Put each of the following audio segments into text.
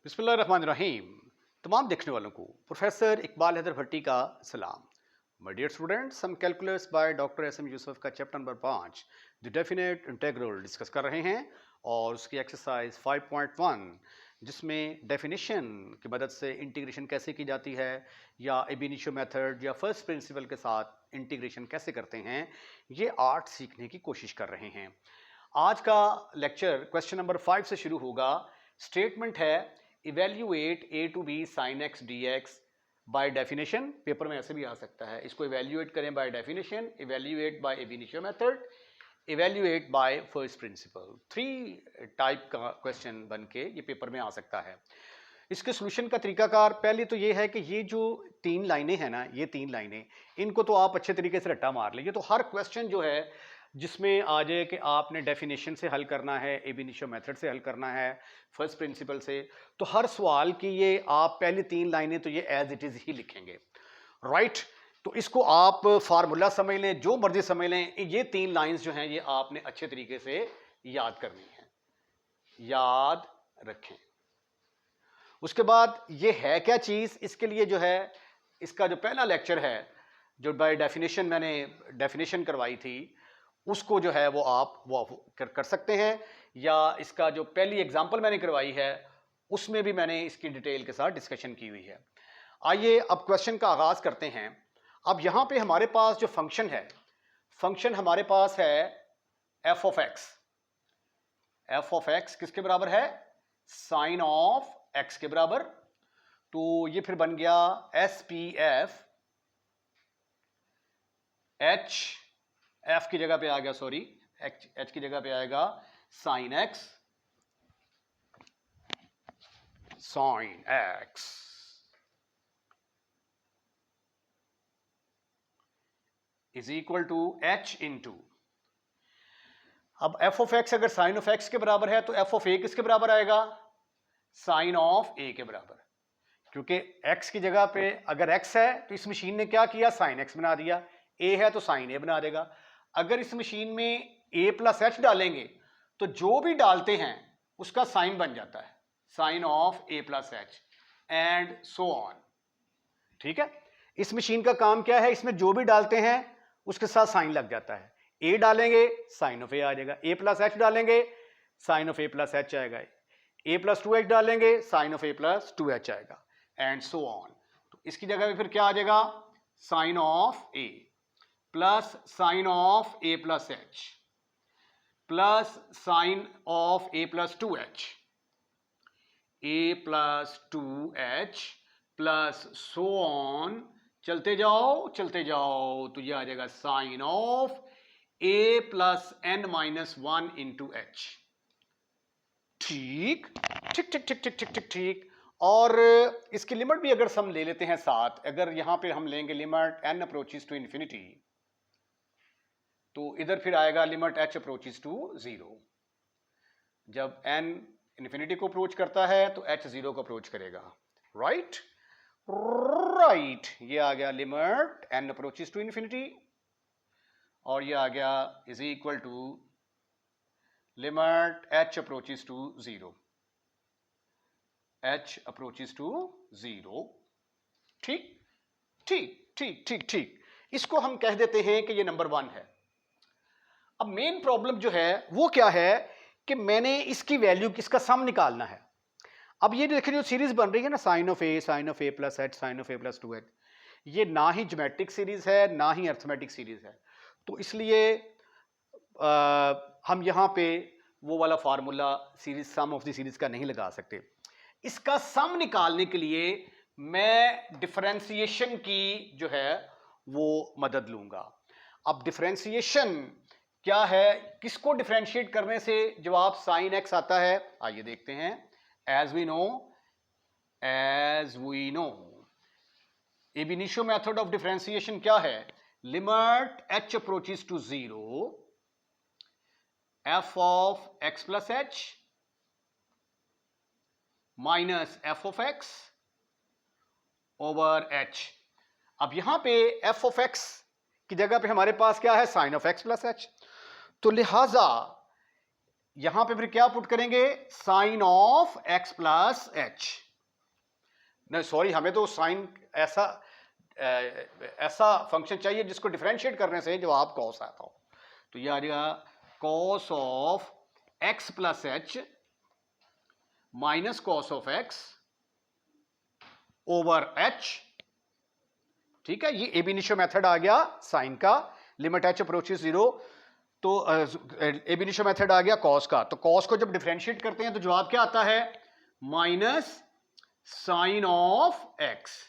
बिस्मिल्लाहिर्रहमानिर्रहीम। तमाम देखने वालों को प्रोफेसर इकबाल हैदर भट्टी का सलाम। माय डियर स्टूडेंट्स, हम calculus by doctor S M Yusuf का chapter number 5 the definite integral discuss कर रहे हैं और उसकी एक्सरसाइज 5.1 जिसमें डेफिनेशन की मदद से इंटीग्रेशन कैसे की जाती है या ab initio मेथड या फर्स्ट प्रिंसिपल के साथ इंटीग्रेशन कैसे करते हैं, ये आर्ट सीखने की कोशिश कर रहे हैं। आज का लेक्चर क्वेश्चन नंबर 5 से शुरू होगा। स्टेटमेंट है evaluate A to B sine X D X by definition. Paper में ऐसे भी आ सकता है, इसको इवेल्यूएट करें by definition, evaluate by ab initio method, evaluate by first principle. 3 type का क्वेश्चन बन के ये पेपर में आ सकता है। इसके सोल्यूशन का तरीकाकार पहले तो ये है कि ये जो 3 लाइनें हैं ना, ये 3 लाइनें, इनको तो आप अच्छे तरीके से रट्टा मार लीजिए। तो हर क्वेश्चन जो है जिसमें आ जाए कि आपने डेफिनेशन से हल करना है, ab initio मेथड से हल करना है, फर्स्ट प्रिंसिपल से, तो हर सवाल की ये आप पहली 3 लाइनें तो ये एज इट इज़ ही लिखेंगे, राइट। तो इसको आप फार्मूला समझ लें, जो मर्जी समझ लें, ये 3 लाइंस जो हैं ये आपने अच्छे तरीके से याद करनी है, याद रखें। उसके बाद ये है क्या चीज़, इसके लिए जो है इसका जो पहला लेक्चर है जो बाय डेफिनेशन मैंने डेफिनेशन करवाई थी, उसको जो है वो आप वो कर सकते हैं, या इसका जो पहली एग्जांपल मैंने करवाई है उसमें भी मैंने इसकी डिटेल के साथ डिस्कशन की हुई है। आइए अब क्वेश्चन का आगाज करते हैं। अब यहाँ पे हमारे पास जो फंक्शन है, फंक्शन हमारे पास है F of x. F of x किसके बराबर है? साइन ऑफ एक्स के बराबर। तो ये फिर बन गया S P F, H F की जगह पे आ गया, सॉरी एच की जगह पे आएगा sine X, sine X is equal to H into, अब एफ ऑफ एक्स अगर साइन ऑफ एक्स के बराबर है तो एफ ऑफ ए किसके बराबर आएगा? साइन ऑफ ए के बराबर। क्योंकि एक्स की जगह पे अगर एक्स है तो इस मशीन ने क्या किया? साइन एक्स बना दिया। ए है तो साइन ए बना देगा। अगर इस मशीन में ए प्लस एच डालेंगे तो जो भी डालते हैं उसका साइन बन जाता है, sine of A plus H and so on. ठीक है, इस मशीन का काम क्या है? इसमें जो भी डालते हैं उसके साथ साइन लग जाता है। ए डालेंगे साइन ऑफ ए आ जाएगा, ए प्लस एच डालेंगे sine of A plus H आएगा, ए प्लस 2 एच डालेंगे sine of A plus 2 H आएगा एंड सो ऑन। तो इसकी जगह पे फिर क्या आ जाएगा? Sine of A plus sine of A plus H plus sine of A plus 2 H, A plus 2 H plus so on. चलते जाओ तो यह आ जाएगा sine of A plus N minus 1 into H. ठीक ठीक ठीक ठीक ठीक ठीक ठीक ठीक। और इसकी लिमिट भी अगर हम ले लेते हैं साथ, अगर यहां पे हम लेंगे limit N approaches to infinity, तो इधर फिर आएगा लिमिट एच अप्रोचेस टू 0। जब एन इंफिनिटी को अप्रोच करता है तो एच 0 को अप्रोच करेगा, राइट राइट। ये आ गया limit N approaches to infinity, और ये आ गया is equal to limit h approaches to 0, h approaches to 0। ठीक ठीक ठीक ठीक ठीक। इसको हम कह देते हैं कि ये नंबर 1 है। अब मेन प्रॉब्लम जो है वो क्या है कि मैंने इसकी वैल्यू, इसका सम निकालना है। अब ये देखिए जो सीरीज बन रही है ना, sine of A plus h sine of A plus 2 h, ये ना ही ज्योमेट्रिक सीरीज है ना ही अर्थमेटिक सीरीज है। तो इसलिए हम यहाँ पे वो वाला formula series sum of the series का नहीं लगा सकते। इसका सम निकालने के लिए मैं डिफरेंशिएशन की जो है वो मदद लूंगा। अब डिफरेंशिएशन क्या है? किसको डिफरेंशिएट करने से जवाब साइन एक्स आता है? आइए देखते हैं। As we know ab initio method of differentiation क्या है? Limit h approaches to 0 f of x plus h minus f of x over h. अब यहां पे एफ ऑफ एक्स की जगह पे हमारे पास क्या है? Sine of x plus h. तो लिहाजा यहां पे फिर क्या पुट करेंगे, sine of x plus h. नहीं सॉरी, हमें तो साइन ऐसा फंक्शन चाहिए जिसको डिफरेंशिएट करने से जवाब कॉस आता हो। तो ये आ जाएगा cos of x plus h minus cos of x over H. ठीक है, ये एब इनिशियो मेथड आ गया साइन का, लिमिट एच अप्रोचेस 0। तो एब इनिशियो मेथड आ गया कॉस का। तो कॉस को जब डिफरेंशिएट करते हैं तो जवाब क्या आता है, minus sine of x.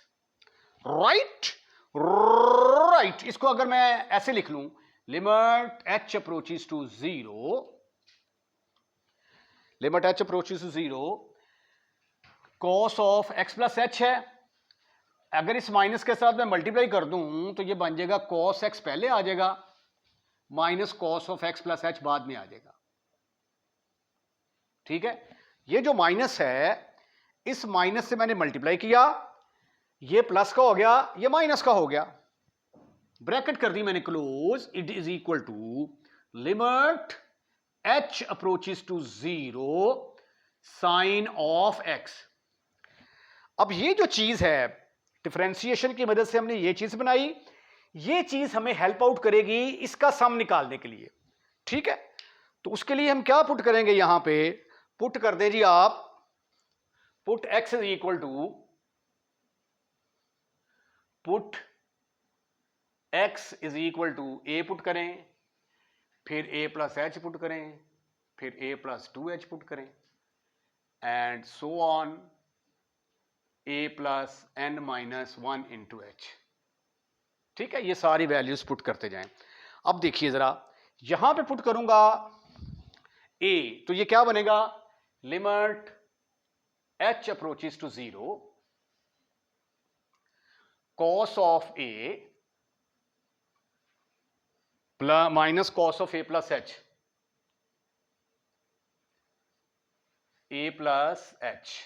Right right, इसको अगर मैं ऐसे लिख लूं, limit h approaches to 0, limit h approaches to 0, cos of x plus h है। अगर इस माइनस के साथ मैं मल्टीप्लाई कर दूं तो ये बन जाएगा कॉस एक्स पहले आ जाएगा, minus cos of x plus H बाद में आ जाएगा। ठीक है, ये जो माइनस है, इस माइनस से मैंने मल्टीप्लाई किया, ये प्लस का हो गया, ये माइनस का हो गया, ब्रैकेट कर दी मैंने close. It is equal to limit h approaches to 0 sine of x. अब ये जो चीज है, डिफरेंशिएशन की मदद से हमने ये चीज बनाई, ये चीज हमें हेल्प आउट करेगी इसका सम निकालने के लिए। ठीक है, तो उसके लिए हम क्या पुट करेंगे, यहां पे पुट कर दे जी आप, put x is equal to, put x is equal to a put करें, फिर a प्लस एच पुट करें, फिर a प्लस 2h पुट करें, and so on a plus n minus 1 into H. ठीक है, ये सारी वैल्यूज पुट करते जाएं। अब देखिए जरा, यहां पे पुट करूंगा a, तो ये क्या बनेगा, limit h approaches to 0 cos of a plus minus cos of a plus h, a plus h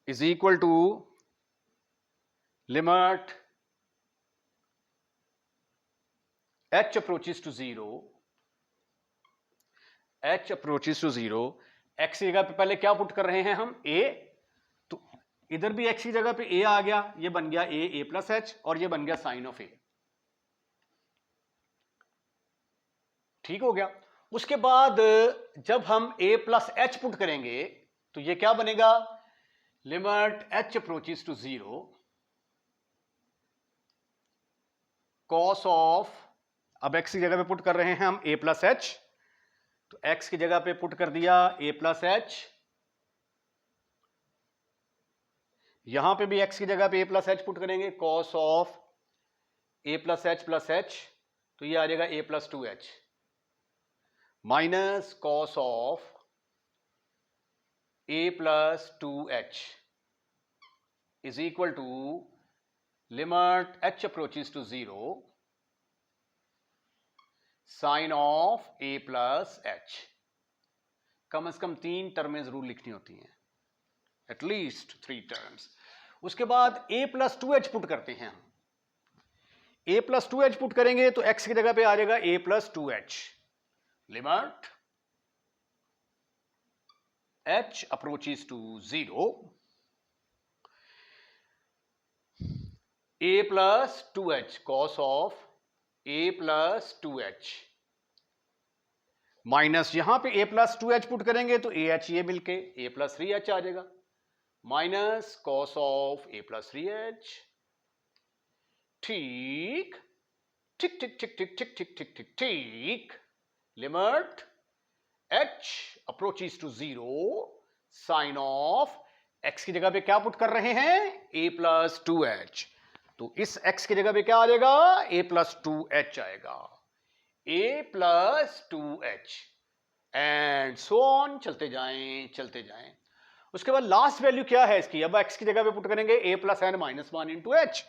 is equal to limit h approaches to 0, h approaches to 0, x की जगह पे पहले क्या पुट कर रहे हैं हम, a, तो इधर भी x की जगह पे a आ गया, ये बन गया a प्लस h, और ये बन गया साइन ऑफ a। ठीक हो गया। उसके बाद जब हम a प्लस एच पुट करेंगे तो ये क्या बनेगा, limit h approaches to 0 cos of, अब x की जगह पे पुट कर रहे हैं हम a प्लस एच, तो x की जगह पे पुट कर दिया a प्लस एच, यहां पे भी x की जगह पे a प्लस एच पुट करेंगे, cos of a plus h, तो ये आ जाएगा a plus 2h minus cos of a plus 2h is equal to limit h approaches to 0 sine of a plus h। कम से कम 3 टर्में जरूर लिखनी होती हैं, एटलीस्ट 3 टर्म्स। उसके बाद a प्लस 2h पुट करते हैं हम, a प्लस 2h पुट करेंगे तो x की जगह पे आ जाएगा a plus 2h, limit h approaches to 0 a plus 2h cos of a plus 2h, minus यहां पे a प्लस 2h पुट करेंगे तो ah ये मिलके a प्लस 3h आ जाएगा, minus cos of a plus 3h। ठीक ठीक ठीक ठीक ठीक ठीक ठीक ठीक ठीक ठीक, limit h approaches to 0 sine of, x की जगह पे क्या पुट कर रहे हैं, a प्लस 2h, तो इस x की जगह पे क्या आ जाएगा, a प्लस 2h आएगा, a plus 2h, and so on, चलते जाएं। उसके बाद लास्ट वैल्यू क्या है इसकी, अब x की जगह पे पुट करेंगे a plus n minus 1 into h,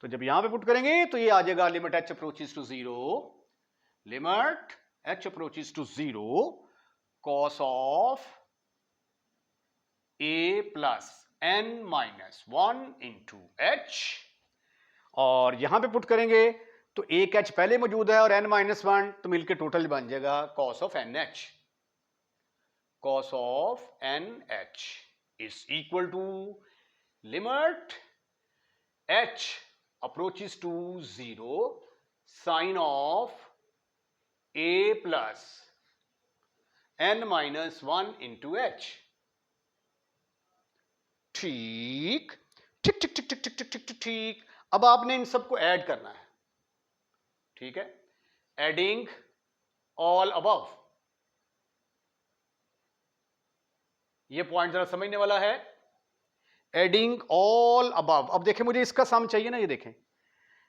तो जब यहां पे पुट करेंगे तो ये आ जाएगा limit h approaches to 0, limit h approaches to 0 cos of a plus n minus 1 into h, और यहां पे पुट करेंगे तो एक h पहले मौजूद है और n माइनस 1, तो मिलकर टोटल बन जाएगा cos of nh। cos of NH is equal to limit H approaches to 0 sin of A plus N minus 1 into H. ठीक ठीक ठीक ठीक ठीक ठीक ठीक ठीक ठीक। अब आपने इन सबको ऐड करना है, ठीक है, एडिंग ऑल अबव। ये पॉइंट जरा समझने वाला है, एडिंग ऑल अबव। अब देखें मुझे इसका सम चाहिए ना, ये देखें,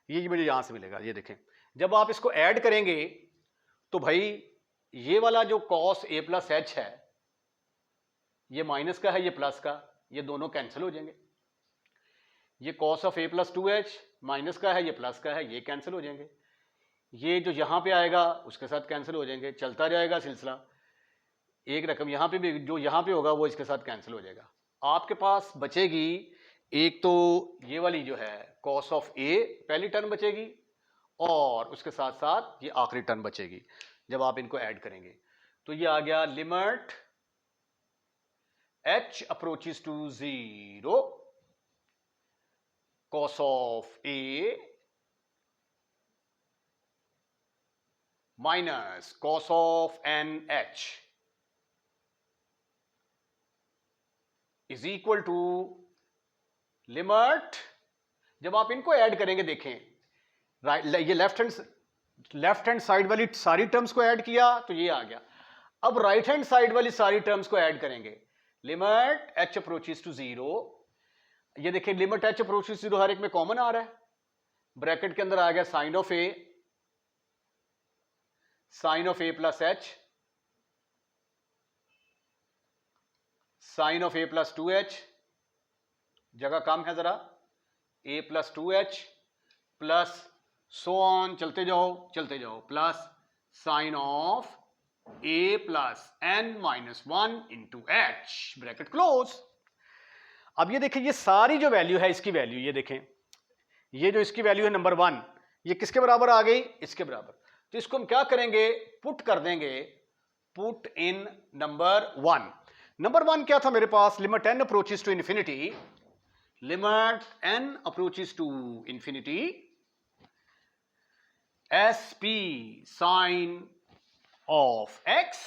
ये मुझे यहां से मिलेगा, ये देखें जब आप इसको ऐड करेंगे तो भाई ये वाला जो cos a प्लस एच है ये माइनस का है, ये प्लस का, ये दोनों कैंसिल हो जाएंगे। ये cos of a plus 2h minus का है, ये प्लस का है, ये कैंसिल हो जाएंगे। ये जो यहां पे आएगा उसके साथ कैंसिल हो जाएंगे, चलता जाएगा सिलसिला। एक रकम यहां पे भी जो यहां पे होगा वो इसके साथ कैंसिल हो जाएगा। आपके पास बचेगी एक तो ये वाली जो है cos ऑफ a पहली टर्म बचेगी और उसके साथ साथ ये आखिरी टर्म बचेगी जब आप इनको ऐड करेंगे। तो ये आ गया limit h approaches to 0 cos of a minus cos of NH is equal to limit, जब आप इनको ऐड करेंगे देखें, ये लेफ्ट हैंड साइड वाली सारी टर्म्स को ऐड किया तो ये आ गया। अब राइट हैंड साइड वाली सारी टर्म्स को ऐड करेंगे, लिमिट h अप्रोचेस टू 0, ये देखिए लिमिट h अप्रोचेस टू 0 हर एक में कॉमन आ रहा है, ब्रैकेट के अंदर आ गया sine of a plus h, sine of a plus 2h, जगह कम है जरा, a plus 2h plus so on, चलते जाओ plus sine of a plus n minus 1 into h, bracket close. अब ये देखिए ये सारी जो वैल्यू है इसकी वैल्यू, ये देखें ये जो इसकी वैल्यू है नंबर 1, ये किसके बराबर आ गई, इसके बराबर। तो इसको हम क्या करेंगे, पुट कर देंगे, पुट इन नंबर 1। नंबर 1 क्या था मेरे पास, limit n approaches to infinity, limit n approaches to infinity sp sine of x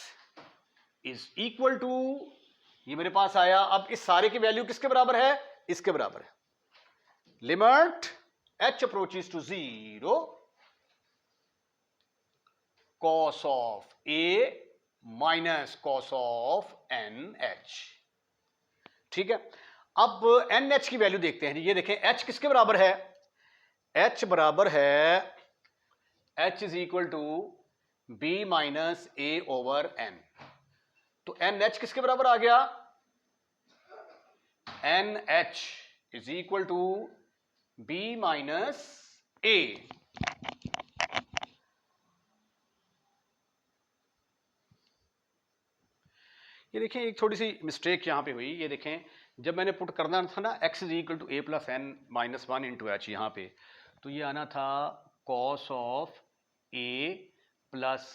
is equal to, ये मेरे पास आया। अब इस सारे की वैल्यू किसके बराबर है, इसके बराबर है, limit h approaches to 0 cos of a minus cos of NH, ठीक है। अब NH की वैल्यू देखते हैं, ये देखें h किसके बराबर है, h बराबर है, h is equal to b minus a over n। तो NH किसके बराबर आ गया, NH is equal to b minus a। ये देखें एक थोड़ी सी मिस्टेक यहां पे हुई, ये देखें जब मैंने पुट करना था ना x is equal to a plus n minus 1 into h यहां पे, तो ये आना था cos of a plus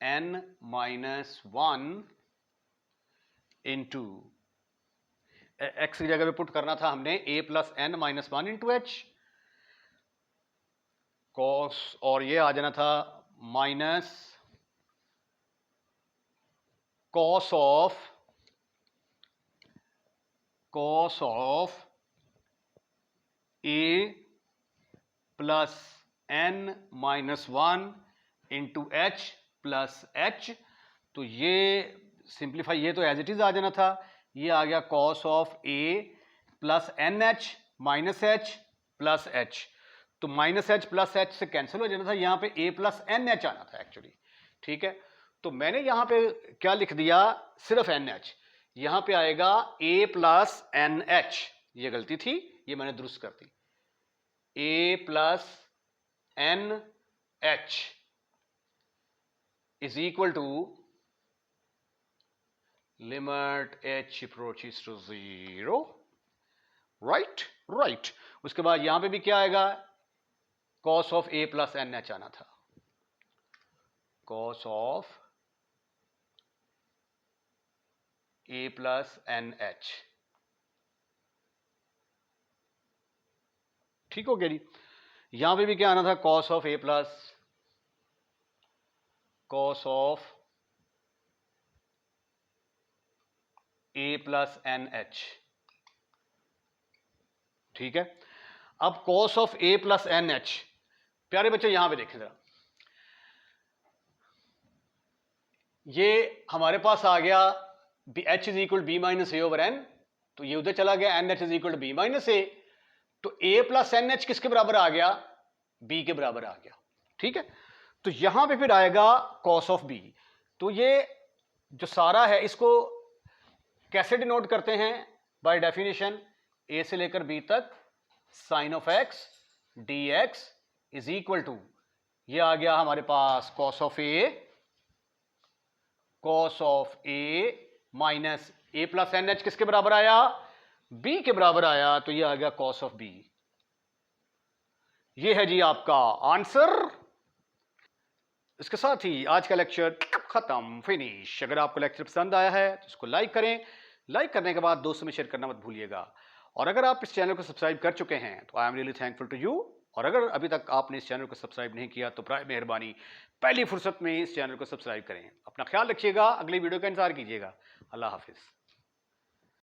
n minus 1 into x की जगह पे पुट करना था हमने a plus n minus 1 into h cos, और ये आ जाना था minus cos of a plus n minus 1 into h plus h. तो ये सिंप्लीफाई, ये तो एज इट इज आ जाना था, ये आ गया cos of a plus N h minus h plus h. तो माइनस एच प्लस एच से कैंसिल हो जाना था, यहां पे a प्लस एन एच आना था एक्चुअली, ठीक है। तो मैंने यहां पे क्या लिख दिया, सिर्फ एन एच, यहां पे आएगा a प्लस एन एच, ये गलती थी, ये मैंने दुरुस्त कर दी, a plus N H is equal to limit h approaches to 0, right. उसके बाद यहां पे भी क्या आएगा, cos of a plus N h आना था, cos of A plus N h. ठीक हो गया जी। यहां पे भी क्या आना था, cos of A plus cos of A plus N h. ठीक है, अब cos of A plus N h, प्यारे बच्चे यहां पे देखें जरा, ये हमारे पास आ गया H is equal B minus A over N, तो ये उधर चला गया, N H is equal B minus A, तो ए प्लस एन एच किसके बराबर आ गया, बी के बराबर आ गया। ठीक है, तो यहां पे फिर आएगा कॉस ऑफ बी। तो ये जो सारा है इसको कैसे डिनोट करते हैं, बाय डेफिनेशन ए से लेकर बी तक sine of x D x is equal to, ये आ गया हमारे पास cos of A minus A plus N H किसके बराबर आया, बी के बराबर आया, तो ये आ गया कॉस ऑफ बी। ये है जी आपका आंसर। इसके साथ ही आज का लेक्चर खत्म, फिनिश। अगर आपको लेक्चर पसंद आया है तो इसको लाइक करें, लाइक करने के बाद दोस्तों में शेयर करना मत भूलिएगा। और अगर आप इस चैनल को सब्सक्राइब कर चुके हैं तो I am really thankful to you, और अगर अभी तक आपने इस चैनल को सब्सक्राइब नहीं किया तो प्राय मेहरबानी पहली फुर्सत में इस चैनल को सब्सक्राइब करें। अपना ख्याल रखिएगा, अगली वीडियो का इंतजार कीजिएगा। अल्लाह हाफिज।